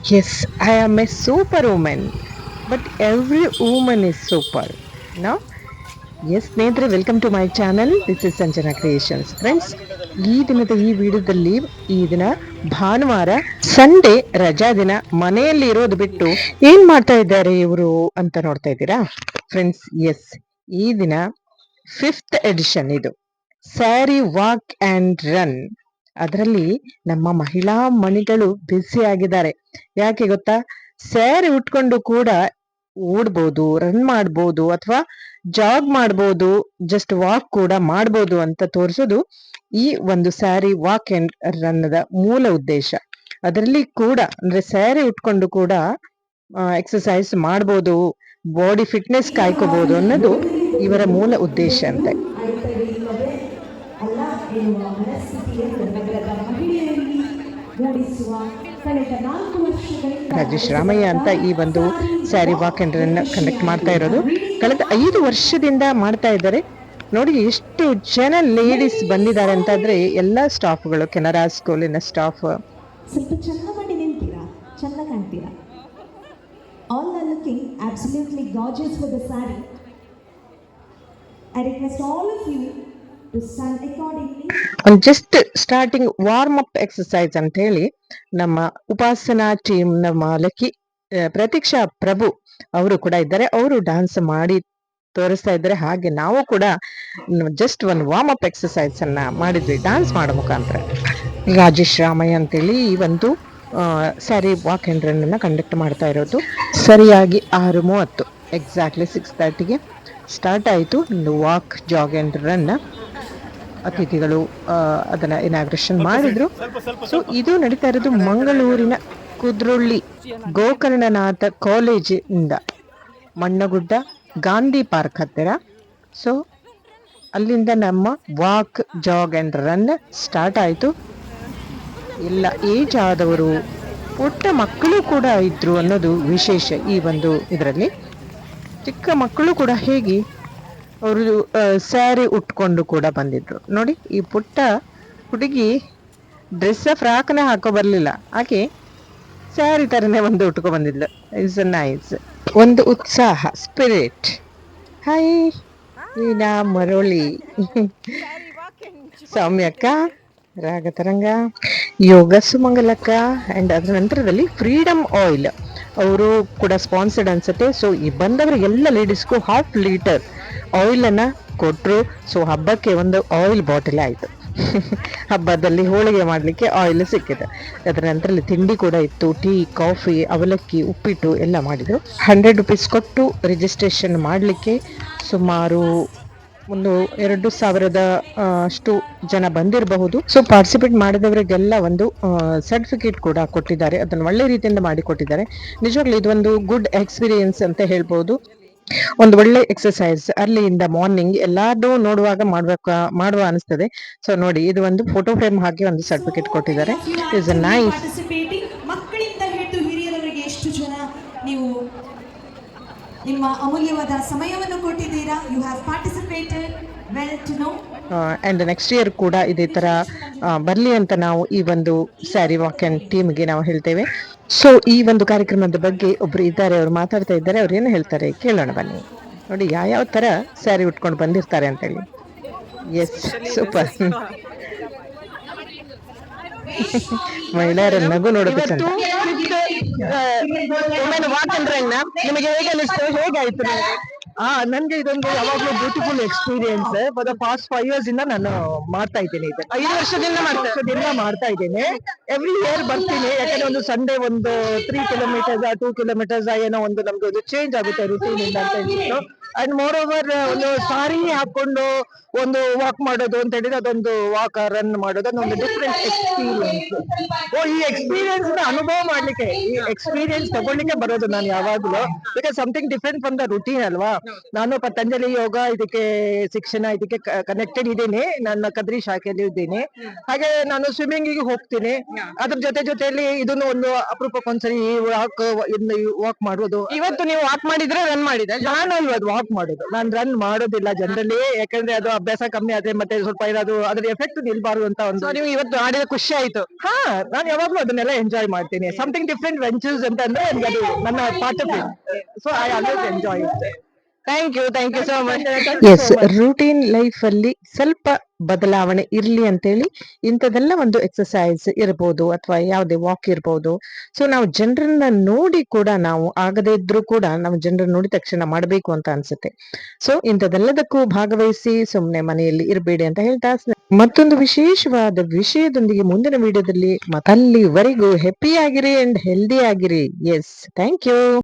Yes, I am a superwoman, but every woman is super. No? Yes ಸ್ನೇಹಿತರೆ, welcome to my channel. This is Sanjana creations. Friends, ಈ ವಿಡಿಯೋದಲ್ಲಿ ಈ ದಿನ ಭಾನುವಾರ, Sunday ರಜಾ ದಿನ, ಮನೆಯಲ್ಲಿ ಇರೋದು ಬಿಟ್ಟು ಏನ್ ಮಾಡ್ತಾ ಇದ್ದಾರೆ ಇವರು ಅಂತ ನೋಡ್ತಾ ಇದ್ದೀರಾ ಫ್ರೆಂಡ್ಸ್? ಎಸ್, ಈ ದಿನ 5th ಎಡಿಷನ್ ಇದು, ಸ್ಯಾರಿ ವಾಕ್ ಅಂಡ್ ರನ್. ಅದರಲ್ಲಿ ನಮ್ಮ ಮಹಿಳಾ ಮಣಿಗಳು ಬ್ಯುಸಿ ಆಗಿದ್ದಾರೆ. ಯಾಕೆ ಗೊತ್ತಾ? ಸ್ಯಾರಿ ಉಟ್ಕೊಂಡು ಕೂಡ ಓಡ್ಬೋದು, ರನ್ ಮಾಡ್ಬೋದು, ಅಥವಾ ಜಾಗ್ ಮಾಡ್ಬೋದು, ಜಸ್ಟ್ ವಾಕ್ ಕೂಡ ಮಾಡ್ಬೋದು ಅಂತ ತೋರಿಸೋದು ಈ ಒಂದು sari walk and run the ಮೂಲ ಉದ್ದೇಶ. ಅದರಲ್ಲಿ ಕೂಡ ಅಂದ್ರೆ ಸ್ಯಾರಿ ಉಟ್ಕೊಂಡು ಕೂಡ ಎಕ್ಸಸೈಸ್ ಮಾಡ್ಬೋದು, ಬಾಡಿ ಫಿಟ್ನೆಸ್ ಕಾಯ್ಕೋಬಹುದು ಅನ್ನೋದು ಇವರ ಮೂಲ ಉದ್ದೇಶ ಅಂತೆ. ರಾಜೇಶ್ ರಾಮಯ್ಯ ಅಂತ ಈ ಒಂದು sari walk and run conduct ಮಾಡ್ತಾ ಇರೋದು. ಕಳೆದ 5 ವರ್ಷದಿಂದ ಮಾಡ್ತಾ ಇದ್ದಾರೆ. ನೋಡಿ ಎಷ್ಟು ಜನ ಲೇಡೀಸ್ ಬಂದಿದ್ದಾರೆ ಅಂತಂದ್ರೆ, ಎಲ್ಲಾ ಸ್ಟಾಫ್ಗಳು, ಕೆನರಾ ಸ್ಕೂಲಿನ ಸ್ಟಾಫ್. ಸ್ವಲ್ಪ ಚೆನ್ನ ಮಾಡಿ ನಿಂತೀರಾ, ಚೆನ್ನ ಕಾಣ್ತೀರಾ. All are looking absolutely gorgeous for the sari. I request all of you to stand accordingly. Just starting warm up exercise ಅಂತ ಹೇಳಿ ನಮ್ಮ ಉಪಾಸನಾ ಟೀಮ್ ನ ಮಾಲಕಿ ಪ್ರತೀಕ್ಷಾ ಪ್ರಭು ಅವರು ಕೂಡ ಇದ್ದಾರೆ. ಅವರು ಡಾನ್ಸ್ ಮಾಡಿ ತೋರಿಸ್ತಾ ಇದ್ದಾರೆ. ಹಾಗೆ ನಾವು ಕೂಡ ಜಸ್ಟ್ ಒಂದು ವಾರ್ಮ್ ಅಪ್ ಎಕ್ಸಸೈಸ್ ಅನ್ನ ಮಾಡಿದ್ವಿ ಡಾನ್ಸ್ ಮಾಡೋ ಮುಖಾಂತರ. ರಾಜೇಶ್ ರಾಮಯ್ಯ ಅಂತೇಳಿ ಈ ಒಂದು ಸ್ಯಾರಿ ವಾಕ್ ಅಂಡ್ ರನ್ ಅನ್ನ ಕಂಡಕ್ಟ್ ಮಾಡ್ತಾ ಇರೋದು. ಸರಿಯಾಗಿ 6:30 ಎಕ್ಸಾಕ್ಟ್ಲಿ 6:30ಗೆ ಸ್ಟಾರ್ಟ್ ಆಯಿತು ವಾಕ್ ಜಾಗ್ ಅಂಡ್ ರನ್. ಅತಿಥಿಗಳು ಅದನ್ನ ಇನಾಗ್ರೇಷನ್ ಮಾಡಿದ್ರು. ಸೊ ಇದು ನಡೀತಾ ಇರೋದು ಮಂಗಳೂರಿನ ಕುದ್ರೋಳಿ ಗೋಕರ್ಣನಾಥ ಕಾಲೇಜ್ ಇಂದ ಮಣ್ಣಗುಡ್ಡ ಗಾಂಧಿ ಪಾರ್ಕ್ ಹತ್ತಿರ. ಸೊ ಅಲ್ಲಿಂದ ನಮ್ಮ walk jog and run start ಆಯಿತು. ಎಲ್ಲ ಏಜ್ ಆದವರು, ಪುಟ್ಟ ಮಕ್ಕಳು ಕೂಡ ಇದ್ರು ಅನ್ನೋದು ವಿಶೇಷ. ಈ ಒಂದು ಇದರಲ್ಲಿ ಚಿಕ್ಕ ಮಕ್ಕಳು ಕೂಡ ಹೇಗೆ ಅವರು ಸ್ಯಾರಿ ಉಟ್ಕೊಂಡು ಕೂಡ ಬಂದಿದ್ರು. ನೋಡಿ, ಈ ಪುಟ್ಟ ಹುಡುಗಿ ಡ್ರೆಸ್ ಫ್ರಾಕ್ನ ಹಾಕೋ ಬರ್ಲಿಲ್ಲ, ಆಕೆ ಸ್ಯಾರಿ ತರನೇ ಒಂದು ಉಟ್ಕೊ ಬಂದಿದ್ಲು. ಇಟ್ಸ್ ನೈಸ್, ಒಂದು ಉತ್ಸಾಹ, ಸ್ಪಿರಿಟ್. ಹಾಯ್ ವೀಣಾ, ಮರೋಳಿ, ಸೌಮ್ಯಕ್ಕ, ರಾಗತರಂಗ, ಯೋಗ ಸುಮಂಗಲಕ್ಕ, ಅಂಡ್ ಅದರ ನಂತರದಲ್ಲಿ ಫ್ರೀಡಮ್ ಆಯಿಲ್ ಅವರು ಕೂಡ ಸ್ಪಾನ್ಸರ್ಡ್ ಅನ್ಸುತ್ತೆ. ಸೊ ಈ ಬಂದವರಿಗೆಲ್ಲ ಲೇಡೀಸ್ಗೂ 1/2 ಲೀಟರ್ ಆಯಿಲ್ ಅನ್ನ ಕೊಟ್ರು. ಸೊ ಹಬ್ಬಕ್ಕೆ ಒಂದು ಆಯಿಲ್ ಬಾಟಲ್ ಆಯ್ತು. ಹಬ್ಬದಲ್ಲಿ ಹೋಳಿಗೆ ಮಾಡ್ಲಿಕ್ಕೆ ಆಯಿಲ್ ಸಿಕ್ಕಿದೆ. ಅದರ ನಂತರ ತಿಂಡಿ ಕೂಡ ಇತ್ತು, ಟೀ, ಕಾಫಿ, ಅವಲಕ್ಕಿ, ಉಪ್ಪಿಟ್ಟು ಎಲ್ಲ ಮಾಡಿದ್ರು. 100 ರೂಪೀಸ್ ಕೊಟ್ಟು ರಿಜಿಸ್ಟ್ರೇಷನ್ ಮಾಡಲಿಕ್ಕೆ ಸುಮಾರು 2,000 ಅಷ್ಟು ಜನ ಬಂದಿರಬಹುದು. ಸೊ ಪಾರ್ಟಿಸಿಪೇಟ್ ಮಾಡಿದವರಿಗೆಲ್ಲ ಒಂದು ಸರ್ಟಿಫಿಕೇಟ್ ಕೂಡ ಕೊಟ್ಟಿದ್ದಾರೆ. ಅದನ್ನು ಒಳ್ಳೆ ರೀತಿಯಿಂದ ಮಾಡಿ ಕೊಟ್ಟಿದ್ದಾರೆ. ನಿಜವಾಗ್ಲೂ ಇದೊಂದು ಗುಡ್ ಎಕ್ಸ್ಪೀರಿಯನ್ಸ್ ಅಂತ ಹೇಳ್ಬಹುದು. ಒಂದು ಒಳ್ಳೆ ಎಕ್ಸಸೈಸ್ ಅರ್ಲಿಯಿಂದ ಮಾರ್ನಿಂಗ್ ಎಲ್ಲಾರು ನೋಡುವಾಗ ಮಾಡುವ ಅನಿಸ್ತದೆ. ಸೊ ನೋಡಿ, ಇದು ಒಂದು ಫೋಟೋ ಫ್ರೇಮ್ ಹಾಕಿ ಒಂದು ಸರ್ಟಿಫಿಕೇಟ್ ಕೊಟ್ಟಿದ್ದಾರೆ. Is a nice. ಮಕ್ಕಳಿಂದ ಹಿಡಿದು ಹಿರಿಯರವರೆಗೆ ಎಷ್ಟು ಜನ ನೀವು ನಿಮ್ಮ ಅಮೂಲ್ಯವಾದ ಸಮಯವನ್ನು ಕೊಟ್ಟಿದ್ದೀರಾ. You have participated, well to know. And next year ಕೂಡ ಇದೇ ತರ ಬರ್ಲಿ ಅಂತ ನಾವು ಈ ಒಂದು ಸ್ಯಾರಿ ವಾಕ್ ಅಂಡ್ ಟೀಮ್ಗೆ ನಾವು ಹೇಳ್ತೇವೆ. ಸೊ ಈ ಒಂದು ಕಾರ್ಯಕ್ರಮದ ಬಗ್ಗೆ ಒಬ್ರು ಇದ್ದಾರೆ, ಅವ್ರು ಮಾತಾಡ್ತಾ ಇದ್ದಾರೆ. ಅವ್ರು ಏನು ಹೇಳ್ತಾರೆ ಕೇಳೋಣ ಬನ್ನಿ. ನೋಡಿ ಯಾವ ತರ ಸ್ಯಾರಿ ಉಟ್ಕೊಂಡು ಬಂದಿರ್ತಾರೆ ಅಂತ ಹೇಳಿ. Yes, super. ಮಹಿಳೆಯರ ನಗು ನೋಡೋದಕ್ಕೆ ಚಂದ. ವಾಕ್ ಅಂಡ್ ರನ್ ನಿಮಗೆ ಹೇಗೆ ಅನಿಸ್ತು, ಹೇಗಾಯ್ತು ನಿಮಗೆ? ನನ್ಗೆ ಇದೊಂದು ಯಾವಾಗ್ಲೂ beautiful experience. For the past 5 years ಇಂದ ನಾನು ಮಾಡ್ತಾ ಇದ್ದೀನಿ. 5 ವರ್ಷದಿಂದ ಮಾಡ್ತಾ ಇದ್ದೇನೆ. ಎವ್ರಿ ಇಯರ್ ಬರ್ತೀನಿ, ಯಾಕಂದ್ರೆ ಒಂದು ಸಂಡೇ ಒಂದು 3 ಕಿಲೋಮೀಟರ್ಸ್ 2 ಕಿಲೋಮೀಟರ್ಸ್ ಏನೋ ಒಂದು ನಮ್ಗೆ ಒಂದು ಚೇಂಜ್ ಆಗುತ್ತೆ ರುಟೀನ್ ಇಂದ ಅಂತ ಹೇಳ್ಬಿಟ್ಟು. ಅಂಡ್ ಮೋರ್ ಓವರ್ ಒಂದು ಸಾರಿ ಹಾಕೊಂಡು ಒಂದು ವಾಕ್ ಮಾಡೋದು ಅಂತ ಹೇಳಿದ್ರೆ, ಅದೊಂದು ವಾಕ್ ರನ್ ಮಾಡೋದು ಒಂದು ಡಿಫ್ರೆಂಟ್ ಎಕ್ಸ್ಪೀರಿಯನ್ಸ್. ಈ ಎಕ್ಸ್ಪೀರಿಯನ್ಸ್ ಅನುಭವ ಮಾಡ್ಲಿಕ್ಕೆ, ಈ ಎಕ್ಸ್ಪೀರಿಯನ್ಸ್ ತಗೊಳ್ಳಿಕ್ಕೆ ಬರೋದು ನಾನು ಯಾವಾಗ್ಲೂ. Because something different from the routine ಅಲ್ವಾ. ನಾನು ಪತಂಜಲಿ ಯೋಗ ಇದಕ್ಕೆ ಶಿಕ್ಷಣ ಇದಕ್ಕೆ ಕನೆಕ್ಟೆಡ್ ಇದ್ದೀನಿ. ನನ್ನ ಕದ್ರಿ ಶಾಖೆಯಲ್ಲಿ ಇದ್ದೀನಿ. ಹಾಗೆ ನಾನು ಸ್ವಿಮ್ಮಿಂಗಿಗೆ ಹೋಗ್ತೀನಿ. ಅದ್ರ ಜೊತೆಯಲ್ಲಿ ಇದನ್ನು ಒಂದು ಅಪರೂಪಕ್ಕೊಂದ್ಸರಿ ವಾಕ್ ಮಾಡೋದು. ಇವತ್ತು ನೀವು ವಾಕ್ ಮಾಡಿದ್ರೆ ರನ್ ಮಾಡಿದ್ರೆ? ನಾನು ಇವತ್ತು ವಾಕ್ ಮಾಡೋದು. ನಾನು ರನ್ ಮಾಡೋದಿಲ್ಲ ಜನರಲಿ, ಯಾಕಂದ್ರೆ ಅದು ಅಭ್ಯಾಸ ಕಮ್ಮಿ ಆದ್ರೆ ಮತ್ತೆ ಸ್ವಲ್ಪ ಏನಾದ್ರು ಅದ್ರ ಎಫೆಕ್ಟ್ ನಿಲ್ಬಾರ್ದು ಅಂತ ಒಂದು. ನೀವು ಇವತ್ತು ಆಡಿದ ಖುಷಿ ಆಯ್ತು. ಹಾ, ನಾನು ಯಾವಾಗ್ಲೂ ಅದನ್ನೆಲ್ಲ ಎಂಜಾಯ್ ಮಾಡ್ತೀನಿ. ಸಮಥಿಂಗ್ ಡಿಫ್ರೆಂಟ್ ವೆಂಚರ್ಸ್ ಅಂತ ಅಂದ್ರೆ ನನ್ಗೆ ಅದು ನನ್ನ part of it. So I always enjoy it. Thank you so much. Thank you yes, so much. Routine life ಅಲ್ಲಿ ಸ್ವಲ್ಪ ಬದಲಾವಣೆ ಇರ್ಲಿ ಅಂತೇಳಿ ಇಂಥದೆಲ್ಲ ಒಂದು ಎಕ್ಸಸೈಸ್ ಇರ್ಬೋದು ಅಥವಾ ಯಾವುದೇ ವಾಕ್ ಇರ್ಬೋದು. ಸೊ ನಾವು ಜನರನ್ನ ನೋಡಿ ಕೂಡ, ನಾವು ಆಗದೇ ಇದ್ರೂ ಕೂಡ ನಾವು ಜನರನ್ನ ನೋಡಿದ ತಕ್ಷಣ ಮಾಡಬೇಕು ಅಂತ ಅನ್ಸುತ್ತೆ. ಸೊ ಇಂಥದೆಲ್ಲದಕ್ಕೂ ಭಾಗವಹಿಸಿ ಸುಮ್ನೆ ಮನೆಯಲ್ಲಿ ಇರಬೇಡಿ ಅಂತ ಹೇಳ್ತಾ, ಮತ್ತೊಂದು ವಿಶೇಷವಾದ ವಿಷಯದೊಂದಿಗೆ ಮುಂದಿನ ವಿಡಿಯೋದಲ್ಲಿ ಅಲ್ಲಿವರೆಗೂ ಹ್ಯಾಪಿ ಆಗಿರಿ ಅಂಡ್ ಹೆಲ್ದಿ ಆಗಿರಿ. Yes, thank you.